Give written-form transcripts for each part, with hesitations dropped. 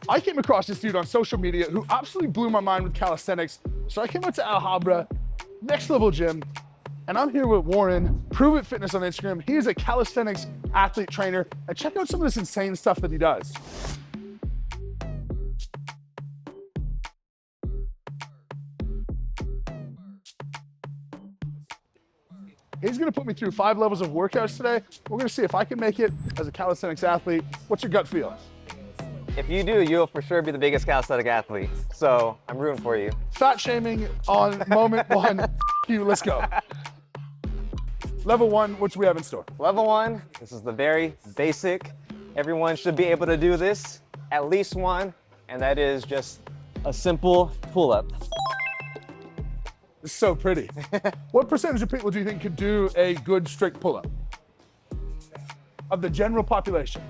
I came across this dude on social media who absolutely blew my mind with calisthenics. So I came out to Alhambra, next level gym, and I'm here with Warren, Prove It Fitness on Instagram. He is a calisthenics athlete trainer, and check out some of this insane stuff that he does. He's gonna put me through 5 levels of workouts today. We're gonna see if I can make it as a calisthenics athlete. What's your gut feel? If you do, you'll for sure be the biggest calisthenic athlete. So I'm rooting for you. Fat shaming on moment 1. You, let's go. Level 1, what do we have in store? Level 1, this is the very basic. Everyone should be able to do this, at least one, and that is just a simple pull-up. It's so pretty. What percentage of people do you think could do a good strict pull-up? Of the general population?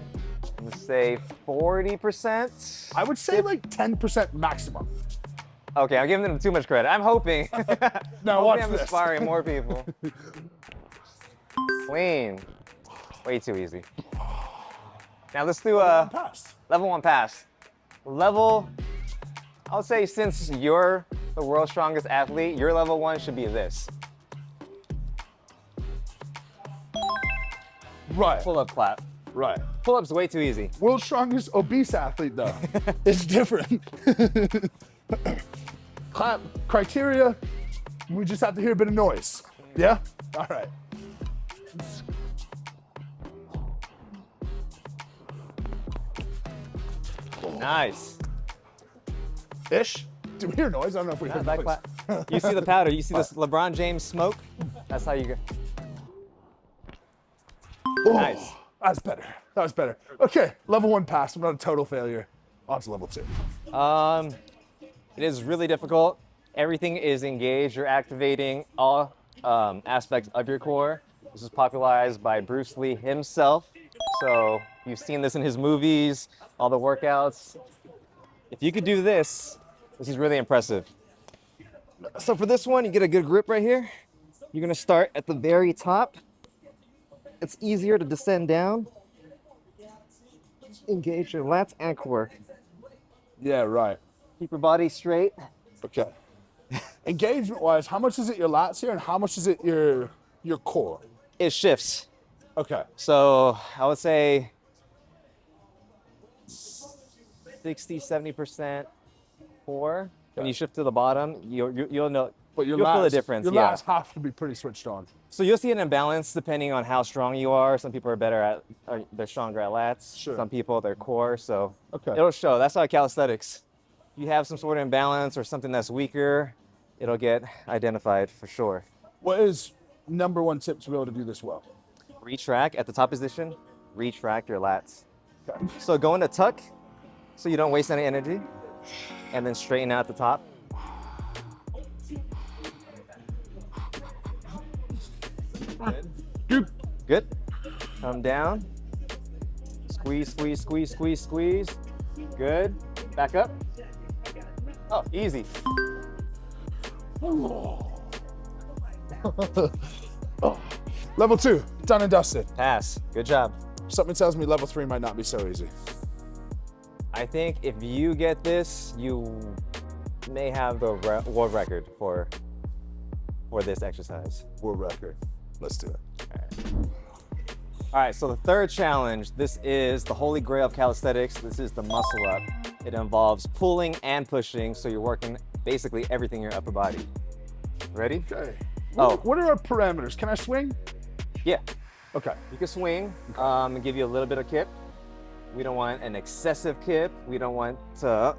Let's say 40%. I would say like 10% maximum. Okay, I'm giving them too much credit. I'm hoping. Now watch I'm this. inspiring more people. Clean. Way too easy. Now let's do a level 1 pass. Level, I would say since you're the world's strongest athlete, your level 1 should be this. Right. Pull-up clap. Right. Pull-up's way too easy. World's strongest obese athlete though. It's different. Clap criteria, we just have to hear a bit of noise. Yeah? All right. Nice. Ish. Do we hear noise? I don't know if we hear That noise. clap. You see the powder, you see this LeBron James smoke? That's how you go. Oh, Nice. That's better. That was better. Okay, level 1 pass. I'm not a total failure. On to level 2. It is really difficult. Everything is engaged. You're activating all aspects of your core. This is popularized by Bruce Lee himself. So you've seen this in his movies, all the workouts. If you could do this, this is really impressive. So for this one, you get a good grip right here. You're gonna start at the very top. It's easier to descend down. Engage your lats and core. Yeah, right. Keep your body straight. Okay. Engagement-wise, how much is it your lats here and how much is it your core? It shifts. Okay. So I would say 60, 70% core. When you shift to the bottom, you'll know, But you'll feel the difference. Your Yeah. lats have to be pretty switched on. So you'll see an imbalance depending on how strong you are. Some people are better at, they're stronger at lats. Sure. Some people, their core. So Okay. it'll show. That's how calisthenics. You have some sort of imbalance or something that's weaker, it'll get identified for sure. What is number 1 tip to be able to do this well? Retract at the top position, retract your lats. Okay. So go into tuck so you don't waste any energy, and then straighten out at the top. Good. Good. Come down. Squeeze, squeeze, squeeze, squeeze, squeeze. Good. Back up. Oh, easy. Oh. Level 2, done and dusted. Pass. Good job. Something tells me level 3 might not be so easy. I think if you get this, you may have the world record for this exercise. World record. Let's do it. All right, so the third challenge, this is the holy grail of calisthenics. This is the muscle up. It involves pulling and pushing, so you're working basically everything in your upper body. Ready? Okay. Oh. What are our parameters? Can I swing? Yeah, Okay. you can swing and give you a little bit of kip. We don't want an excessive kip. We don't want to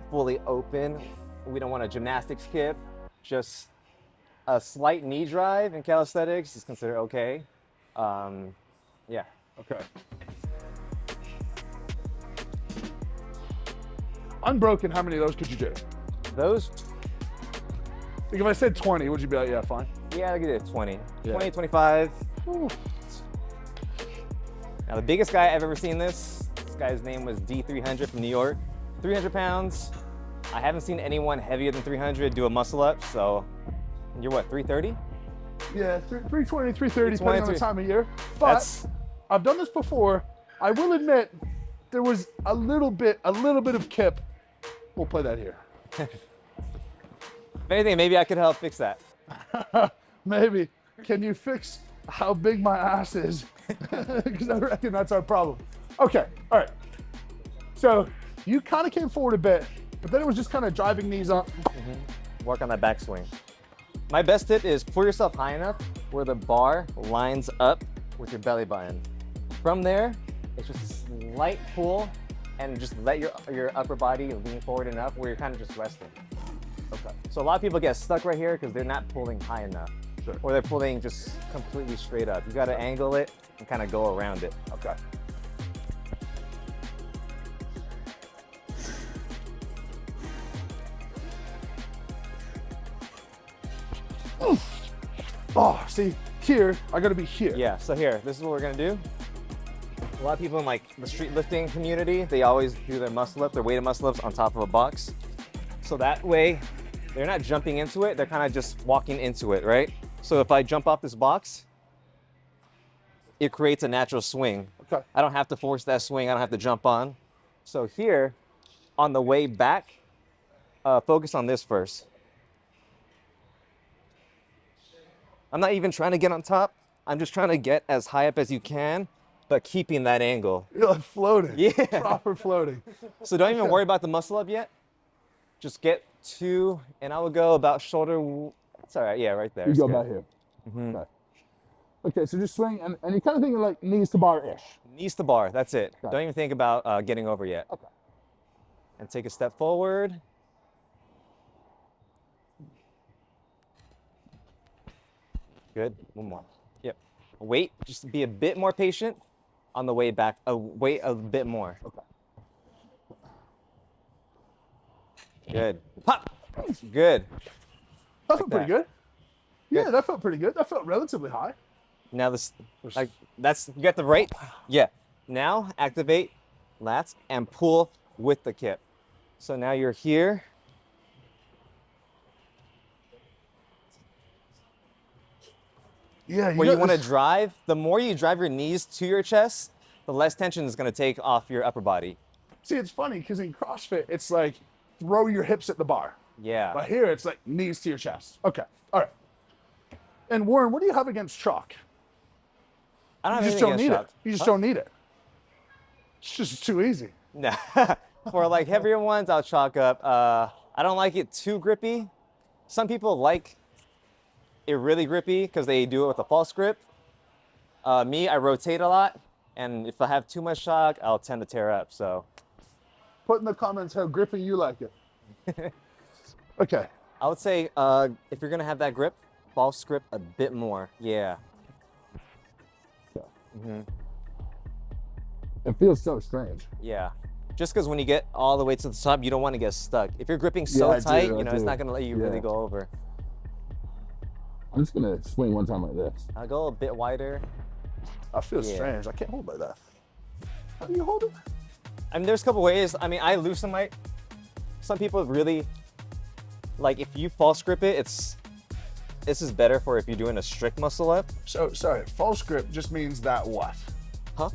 fully open. We don't want a gymnastics kip. Just a slight knee drive in calisthenics is considered okay. Yeah. Okay. Unbroken, how many of those could you do? Those, Like if I said 20, would you be like, yeah, fine? yeah, I could do 20. Yeah. 20, 25. Ooh. Now the biggest guy I've ever seen this guy's name was D300 from New York. 300 pounds. I haven't seen anyone heavier than 300 do a muscle up, so you're what, 330? Yeah, 320, 330, depending on the 320. time of year. But I've done this before. I will admit, there was a little bit of kip. We'll play that here. If anything, maybe I could help fix that. Maybe. Can you fix how big my ass is? Because I reckon that's our problem. Okay, all right. So you kind of came forward a bit, but then it was just kind of driving knees up. Work on that backswing. My best tip is pull yourself high enough where the bar lines up with your belly button. From there, it's just a slight pull and just let your upper body lean forward enough where you're kind of just resting. Okay. So a lot of people get stuck right here because they're not pulling high enough. Sure. Or they're pulling just completely straight up. You got to angle it and kind of go around it. Okay. Oh, see, here, I gotta be here. Yeah, so here, this is what we're gonna do. A lot of people in like the street lifting community, they always do their muscle ups, their weighted muscle ups on top of a box. So that way, they're not jumping into it, they're kind of just walking into it, right? So if I jump off this box, it creates a natural swing. Okay. I don't have to force that swing, I don't have to jump on. So here, on the way back, focus on this first. I'm not even trying to get on top. I'm just trying to get as high up as you can, but keeping that angle. You're like floating. Yeah. Proper floating. So don't even worry about the muscle up yet. Just get to, and I would go about shoulder. It's all right. Yeah, right there. You It's go good. back here. Okay. Okay, so just swing, and you're kind of thinking like knees to bar-ish. Knees to bar. That's it. Okay. Don't even think about getting over yet. Okay. And take a step forward. Good. One more. Yep. Wait. Just be a bit more patient on the way back. Wait a bit more. Okay. Good. Pop. Good. That felt pretty good. Yeah, Good. that felt pretty good. That felt relatively high. Now this, like, that's, you got the right? Yeah. Now activate lats and pull with the kip. So now you're here. Yeah, Where you got want to this- drive, the more you drive your knees to your chest, the less tension is going to take off your upper body. See, it's funny because in CrossFit, it's like throw your hips at the bar. Yeah. But here, it's like knees to your chest. Okay, all right. And Warren, what do you have against chalk? I don't You have just anything don't need against it. chalk. You just don't need it. It's just too easy. Nah. For like heavier ones, I'll chalk up. I don't like it too grippy. Some people like it really grippy because they do it with a false grip. Me, I rotate a lot, and if I have too much chalk, I'll tend to tear up. So Put in the comments how grippy you like it. Okay. I would say if you're gonna have that grip, false grip a bit more. Yeah. It feels so strange. Yeah. Just because when you get all the way to the top, you don't want to get stuck. If you're gripping so Yeah, I tight, do, you know, it's do. not gonna let you really Yeah. go over. I'm just gonna swing one time like this. I'll go a bit wider. I feel Yeah. strange. I can't hold like that. How do you hold it? I mean, there's a couple ways. I mean, I loosen my. Some people really like if you false grip it. This is better for if you're doing a strict muscle up. So, sorry, false grip just means that what? Huh?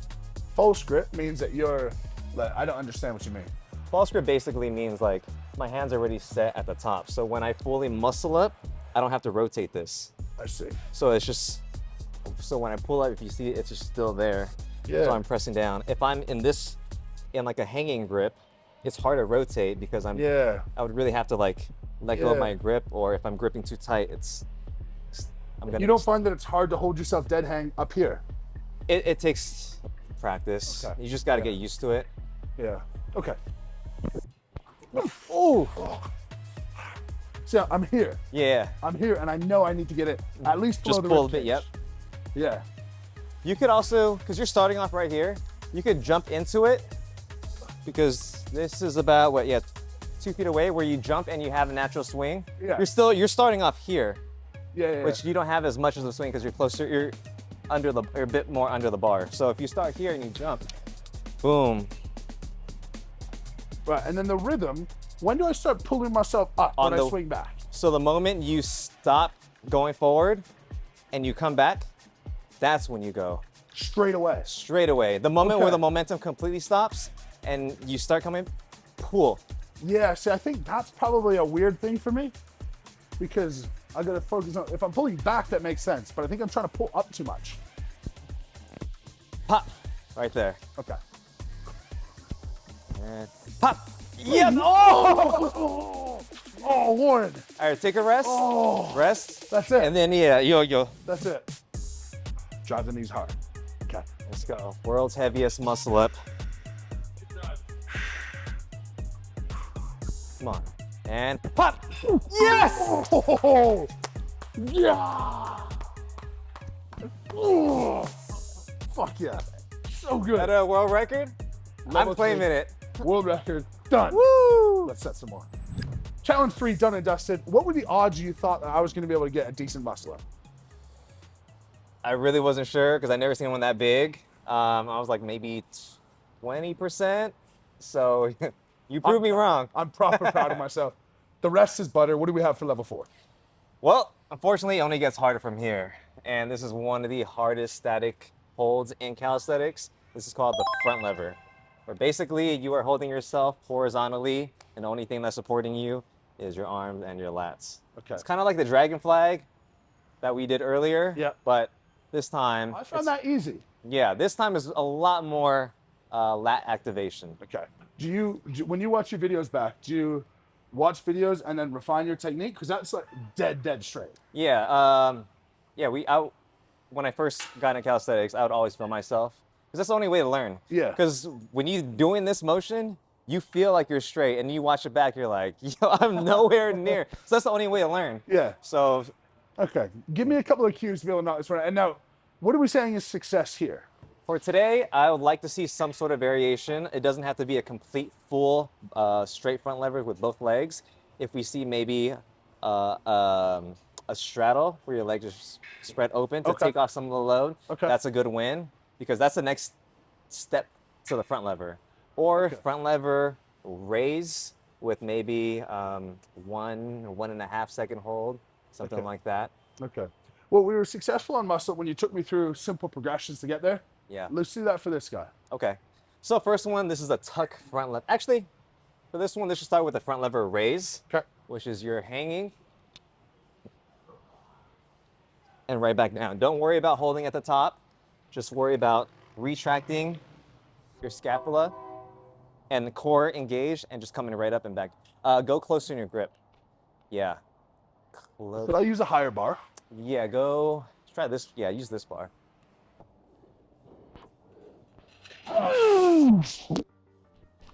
False grip means that you're, like, I don't understand what you mean. False grip basically means like my hands are already set at the top. So when I fully muscle up, I don't have to rotate this. I see. So it's just, so when I pull up, if you see it, it's just still there. Yeah. So I'm pressing down. If I'm in like a hanging grip, it's hard to rotate because I would really have to like let go of Yeah. my grip, or if I'm gripping too tight, I'm gonna. You don't find that it's hard to hold yourself dead hang up here? It takes practice. Okay. You just got to Yeah. get used to it. Yeah. Okay. Oh. So I'm here. Yeah. I'm here, and I know I need to get it at least below Just the pull a rib bit. cage. Yep. Yeah. You could also, because you're starting off right here, you could jump into it because this is about 2 feet away where you jump and you have a natural swing. Yeah. You're starting off here, Yeah. which you don't have as much as a swing because you're closer, you're a bit more under the bar. So if you start here and you jump, boom. Right, and then the rhythm. When do I start pulling myself up On when I the- swing back? So the moment you stop going forward and you come back, that's when you go Straight away. straight away. The moment Okay. where the momentum completely stops, and you start coming, pull. Yeah, see, I think that's probably a weird thing for me because I gotta focus on, if I'm pulling back, that makes sense, but I think I'm trying to pull up too much. Pop, right there. Okay. And pop. Yes. Oh! Oh, Warren. All right, take a rest. Oh. Rest. That's it. And then, yeah, yo. That's it. Drive the knees hard. Okay. Let's go. World's heaviest muscle up. Come on. And pop. Yes! Oh, yeah. Oh, fuck yeah. So good. At a world record? Level I'm claiming 3. it. World record done. Woo! Let's set some more. Challenge 3 done and dusted. What were the odds you thought that I was going to be able to get a decent muscle up? I really wasn't sure because I never seen one that big. I was like maybe 20%. So you proved me wrong. I'm proper proud of myself. The rest is butter. What do we have for level 4? Well, unfortunately, it only gets harder from here. And this is one of the hardest static holds in calisthenics. This is called the front lever, where basically you are holding yourself horizontally, and the only thing that's supporting you is your arms and your lats. Okay. It's kind of like the dragon flag that we did earlier. Yeah. But this time, I found that easy. yeah, this time is a lot more lat activation. Okay. When you watch your videos back, do you watch videos and then refine your technique? Because that's like dead straight. Yeah. When I first got into calisthenics, I would always film myself because that's the only way to learn. Yeah. Because when you're doing this motion, you feel like you're straight, and you watch it back, you're like, yo, I'm nowhere near. So that's the only way to learn. Yeah. So, Okay. Give me a couple of cues to be able to knock this one out. And now, what are we saying is success here? for today, I would like to see some sort of variation. It doesn't have to be a complete full straight front lever with both legs. If we see maybe a straddle where your legs are spread open to take off some of the load, that's a good win because that's the next step to the front lever. Or front lever raise with maybe 1.5 second hold, something like that. Okay. Well, we were successful on muscle when you took me through simple progressions to get there. Yeah. Let's do that for this guy. Okay. So first one, this is a tuck front lever. Actually, for this one, let's just start with the front lever raise, which is you're hanging and right back down. Don't worry about holding at the top. Just worry about retracting your scapula and the core engaged and just coming right up and back. Go closer in your grip. Yeah. Could I use a higher bar? Yeah, go, try this. Yeah, use this bar.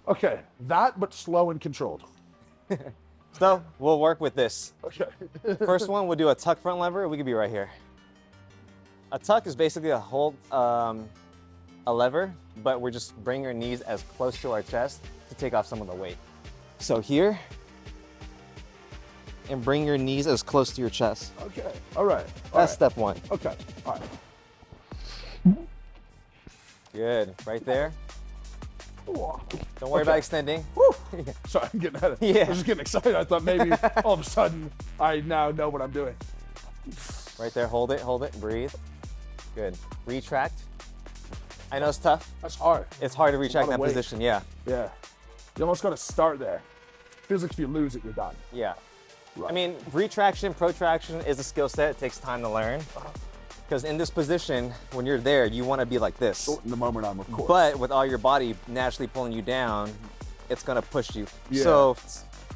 Okay, that, but slow and controlled. So we'll work with this. Okay. First one, we'll do a tuck front lever. We could be right here. A tuck is basically a hold, a lever, but we're just bringing our knees as close to our chest to take off some of the weight. So here, and bring your knees as close to your chest. Okay, all right. That's step one. Okay, all right. Good, right there. Ooh. Don't worry about extending. Woo. Sorry, I'm getting ahead of it. I was just getting excited. I thought maybe all of a sudden I now know what I'm doing. Right there, hold it, breathe. Good, retract. I know it's tough. That's hard. It's hard to retract in that weight. position, yeah. Yeah. You almost got to start there. Feels like if you lose it, you're done. Yeah. Right. I mean, retraction, protraction is a skill set. It takes time to learn. Because in this position, when you're there, you want to be like this. In the moment I'm, of course. But with all your body naturally pulling you down, it's going to push you. Yeah. So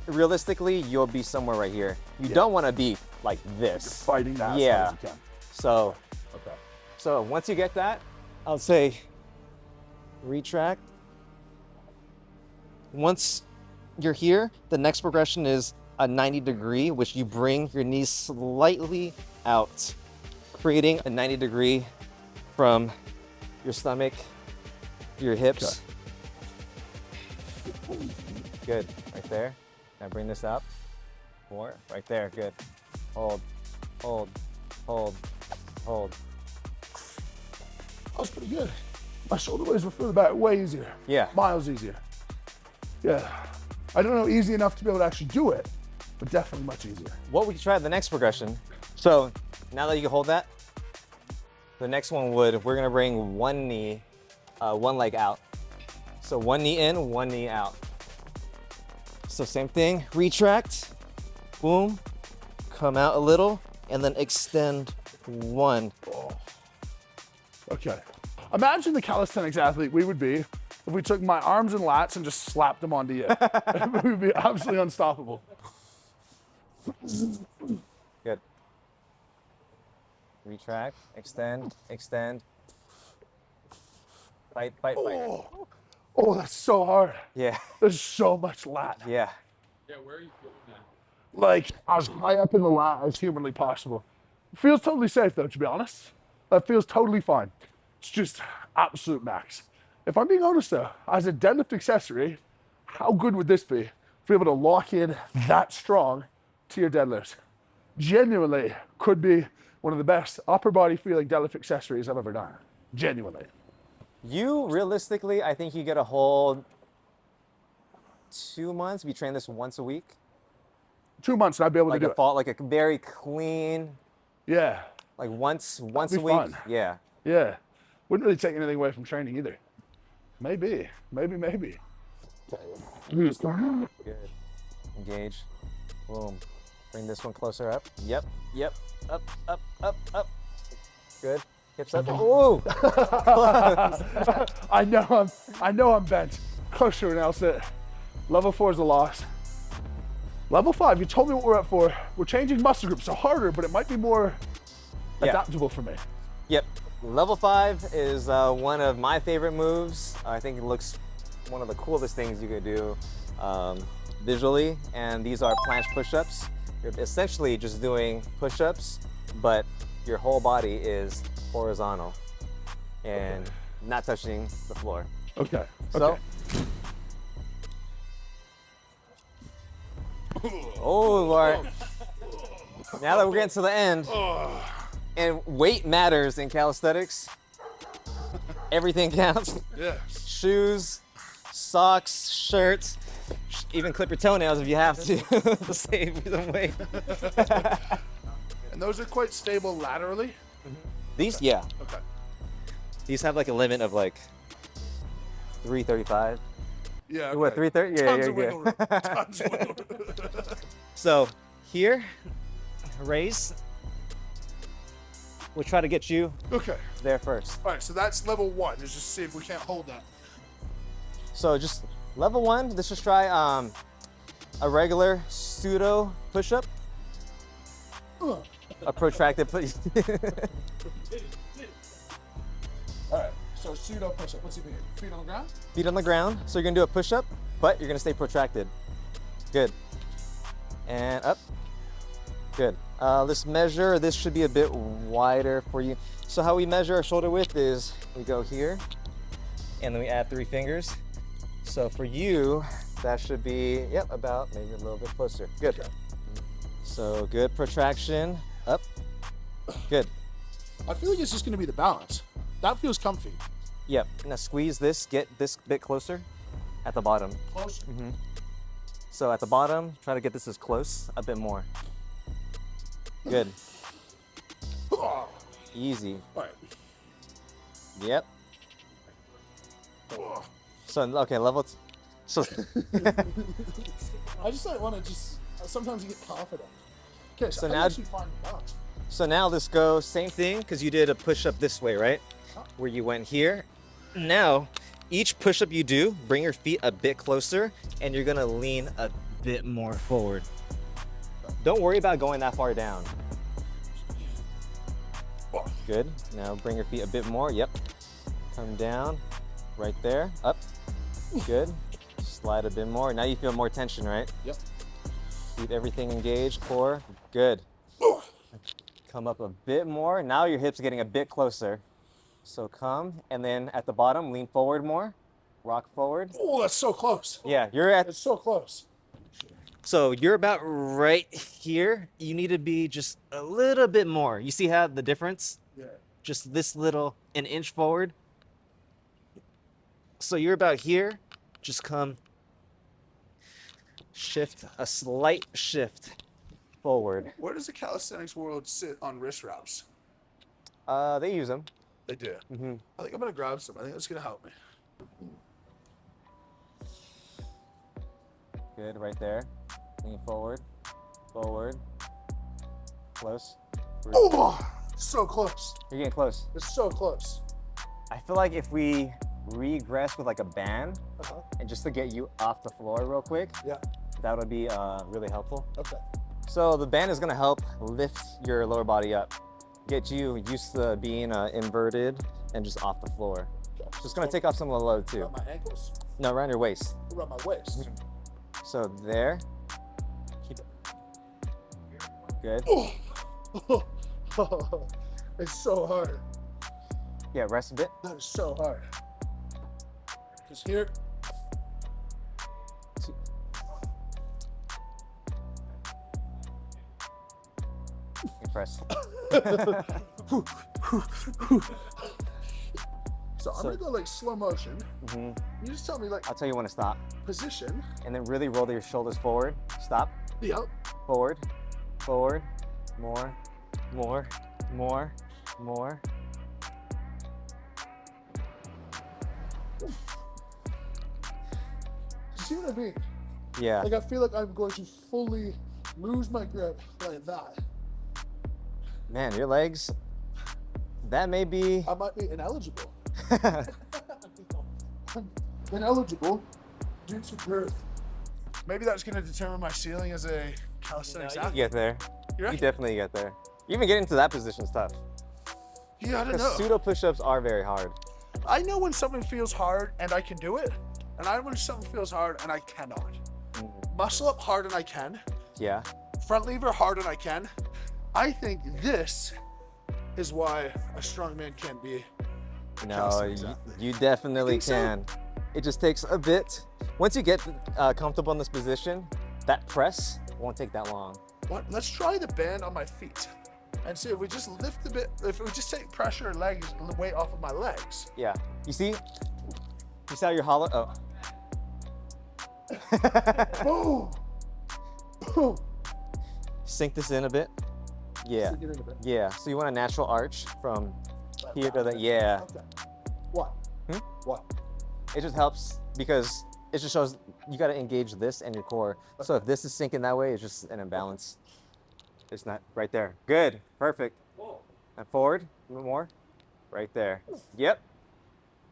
realistically, you'll be somewhere right here. You don't want to be like this. You're fighting that as hard as you can. So, so once you get that, I'll say retract. Once you're here, the next progression is a 90-degree, which you bring your knees slightly out, creating a 90-degree from your stomach, your hips. Good, right there. Now bring this up. More, right there, good. Hold, hold, hold, hold. That was pretty good. My shoulder blades were feeling back way easier. Yeah. Miles easier. Yeah. I don't know easy enough to be able to actually do it, but definitely much easier. What we could try the next progression. So now that you can hold that, the next one we're gonna bring one leg out. So one knee in, one knee out. So same thing, retract, boom, come out a little, and then extend one. Oh. Okay. Imagine the calisthenics athlete we would be if we took my arms and lats and just slapped them onto you. We would be absolutely unstoppable. Good. Retract, extend, extend. Fight, fight, fight. Oh, that's so hard. Yeah. There's so much lat. Yeah. Yeah, where are you feeling that? Like, as high up in the lat as humanly possible. Feels totally safe though, to be honest. That feels totally fine. It's just absolute max. If I'm being honest though, as a deadlift accessory, how good would this be? If you're able to lock in that strong to your deadlift. Genuinely could be one of the best upper body feeling deadlift accessories I've ever done. Genuinely. You, realistically, I think you get a whole 2 months if you train this once a week. 2 months and I'd be able Like to do a it. fall, like a very clean, Yeah, like once a be week. fun. Yeah. yeah. Wouldn't really take anything away from training either. Maybe. Good. Engage. Boom. Bring this one closer up. Yep. Yep. Up, up, up, up. Good. Hips up. Ooh. I know I'm bent. Closer and else it. Level 4 is a loss. Level 5, you told me what we're up for. We're changing muscle groups, so harder, but it might be more Yeah. adaptable for me. Yep. Level 5 is one of my favorite moves. I think it looks one of the coolest things you could do visually. And these are planche push-ups. You're essentially just doing push-ups, but your whole body is horizontal and not touching the floor. Okay. So, oh Lord. Now that we're getting to the end, and weight matters in calisthenics. Everything counts. Yes. Shoes, socks, shirts, even clip your toenails if you have to to save some weight. And those are quite stable laterally? These, yeah. Okay. These have like a limit of like 335. Yeah. What, 330? Yeah, Tons yeah, of wiggle room. Tons of wiggle room. So here, raise. We'll try to get you Okay. there first. All right, so that's level 1. Let's just see if we can't hold that. So just level 1, let's just try a regular pseudo push-up. A protracted push. All right, so pseudo push-up. What's he mean? Feet on the ground? Feet on the ground. So you're gonna do a push-up, but you're gonna stay protracted. Good. And up. Good. Let's measure. This should be a bit wider for you. So how we measure our shoulder width is we go here, and then we add 3 fingers. So for you, that should be, yep, about maybe a little bit closer. Good. So good protraction. Up. Good. I feel like it's just going to be the balance. That feels comfy. Yep. Now squeeze this. Get this bit closer at the bottom. Close. So at the bottom, try to get this as close, a bit more. Good. Oh, Easy. all right. Yep. Oh. So, okay, level. So, I just like want to just, sometimes you get confident. Okay, so, So I now- actually find the balance. so now let's go same thing because you did a push up this way, right? Where you went here. Now, each push up you do, bring your feet a bit closer and you're gonna lean a bit more forward. Don't worry about going that far down. Oh. Good. Now bring your feet a bit more. Yep. Come down. Right there. Up. Good. Slide a bit more. Now you feel more tension, right? Yep. Keep everything engaged. Core. Good. Oh. Come up a bit more. Now your hips are getting a bit closer. So come, and then at the bottom, lean forward more. Rock forward. Oh, that's so close. Yeah, you're at. It's so close. So you're about right here. You need to be just a little bit more. You see how the difference? Yeah. Just this little, an inch forward. So you're about here. Just come. Shift, a slight shift forward. Where does the calisthenics world sit on wrist wraps? They use them. They do. Mm-hmm. I think I'm gonna grab some. I think that's gonna help me. Good, right there. Lean forward, forward, close. Oh, so close. You're getting close. It's so close. I feel like if we regress with like a band, and just to get you off the floor real quick, Yeah. that would be really helpful. Okay. So the band is gonna help lift your lower body up, get you used to being inverted and just off the floor. Okay. Just gonna take off some of the load too. Around my ankles. No, around your waist. Around my waist. So there. Keep it. Good. It's so hard. Yeah, rest a bit. That is so hard. Just here. You press. So I'm gonna go like slow motion. Mhm. You just tell me like I'll tell you when to stop. position. And then really roll your shoulders forward. Stop. Yep. Forward. Forward. More. More. More. More. See what I mean? Yeah. Like I feel like I'm going to fully lose my grip like that. Man, your legs, that may be. I might be ineligible. I'm ineligible due to birth. Maybe that's going to determine my ceiling as a calisthenics You athlete. get there. You You reckon? definitely get there. Even getting to that position is tough. Yeah, I don't Because know. pseudo push-ups are very hard. I know when something feels hard and I can do it, and I know when something feels hard and I cannot. Muscle up hard and I can. Yeah. Front lever hard and I can. I think this is why a strong man can't be a No, calisthenics athlete. you definitely Think so? can. It just takes a bit. Once you get comfortable in this position, that press won't take that long. What? Let's try the band on my feet and see if we just lift a bit, if we just take pressure and legs, weight off of my legs. Yeah. You see? You see how you're hollow? Oh. Boom! Boom! Sink this in a bit. Yeah. Sink it in a bit. Yeah. So you want a natural arch from Like here to that. the, yeah. Okay. What? Hmm? What? It just helps because it just shows you got to engage this and your core. So if this is sinking that way, it's just an imbalance. It's not right there. Good. Perfect. And forward. A little more. Right there. Yep.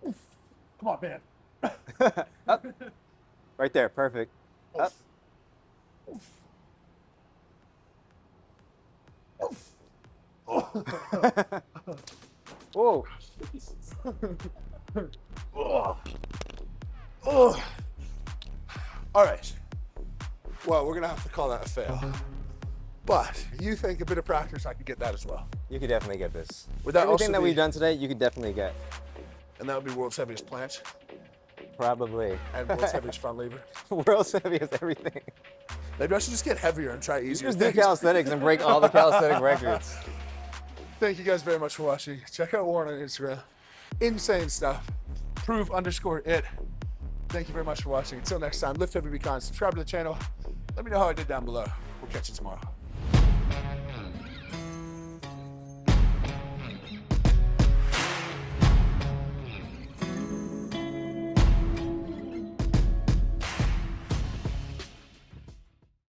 Come on, man. Up. Right there. Perfect. Up. Whoa. Oh. All right. Well, we're gonna have to call that a fail. But you think a bit of practice, I could get that as well. You could definitely get this. Would that Everything also that be- we've done today, you could definitely get. And that would be world's heaviest planche Probably. and world's heaviest front lever. World's heaviest everything. Maybe I should just get heavier and try easier Just do things. calisthenics and break all the calisthenic records. Thank you guys very much for watching. Check out Warren on Instagram. Insane stuff. Prove_it. Thank you very much for watching. Until next time, lift heavy, be kind. Subscribe to the channel. Let me know how I did down below. We'll catch you tomorrow.